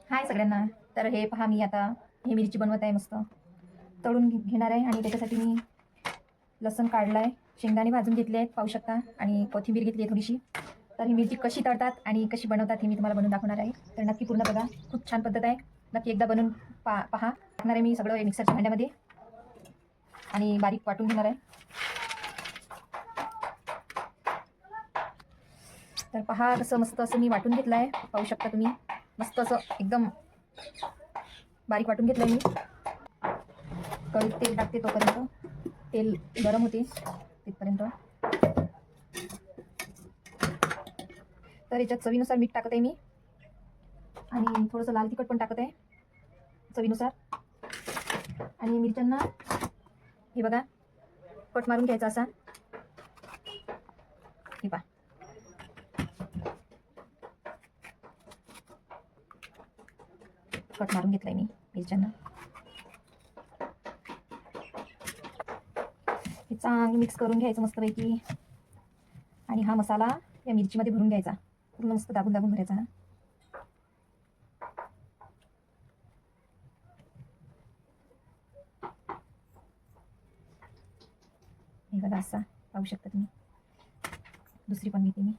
हाय सगळ्यांना. तर हे पहा, मी आता हे मिरची बनवत आहे. मस्त तळून घेणार आहे आणि त्याच्यासाठी मी लसूण काढला आहे, शेंगदाणे भाजून घेतले आहेत पाहू शकता, आणि कोथिंबीर घेतली आहे थोडीशी. तर ही मिरची कशी तळतात आणि कशी बनवतात हे मी तुम्हाला बनवून दाखवणार आहे. तर नक्की पूर्ण बघा, खूप छान पद्धत आहे. नक्की एकदा बनवून पहा. टाकणार आहे मी सगळं मिक्सरच्या भांड्यामध्ये आणि बारीक वाटून घेणार आहे. तर पहा, कसं मस्त असं मी वाटून घेतलं आहे, पाहू शकता तुम्ही. मस्त असं एकदम बारीक वाटून घेतलं मी. कढईत तेल टाकते, तोपर्यंत तेल गरम होते तिथपर्यंत. तर याच्यात चवीनुसार मीठ टाकत आहे मी, आणि थोडंसं लाल तिखट पण टाकत आहे चवीनुसार. आणि मिरच्यांना हे बघा कट मारून घ्यायचा असा. हे पहा, कट मारून घेतलाय मी मिरच्यांना. हे चांगलं मिक्स करून घ्यायचं मस्तपैकी, आणि हा मसाला या मिरचीमध्ये भरून घ्यायचा, पूर्ण मस्त दाबून दाबून भरायचा. हे बघा असा पाहू शकता तुम्ही. दुसरी पण घेते मी.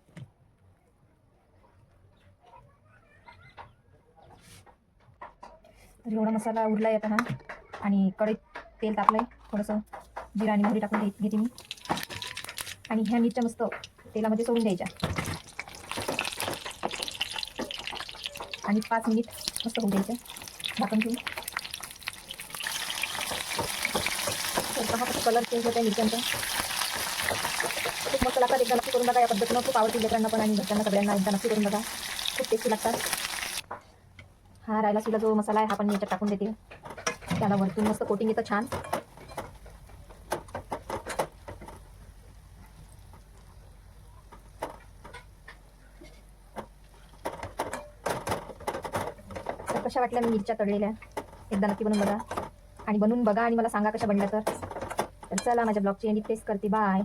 तर एवढा मसाला उरला येत हा, आणि कढईत तेल टाकलंय, थोडंसं जिरा आणि मोहरी टाकून घेते मी. आणि ह्या मिरच्या मस्त तेलामध्ये सोडून द्यायच्या, आणि 5 मिनिट मस्त होऊ द्यायचं झाकण ठेवून. कलर चेंज होत आहे मिरच्यांचा, खूप मस्त लागतात. एकदा नक्की करून बघा, या पद्धतीनं खूप आवडतील लेकरांना पण आणि घरच्यांना सगळ्यांना. एकदा नक्की करून बघा, खूप टेस्टी लागतात. हा रायला सुद्धा जो मसाला आहे हा पण मी याच्यात टाकून देते, त्याला वरतून मस्त कोटिंग येतं छान. तर कशा वाटल्या मी मिरच्या तळलेल्या, एकदा नक्की बनवून बघा. आणि बनवून बघा आणि मला सांगा कशा बनल्या. तर चला, माझ्या ब्लॉगची एंडिंग टेस्ट करते. बाय.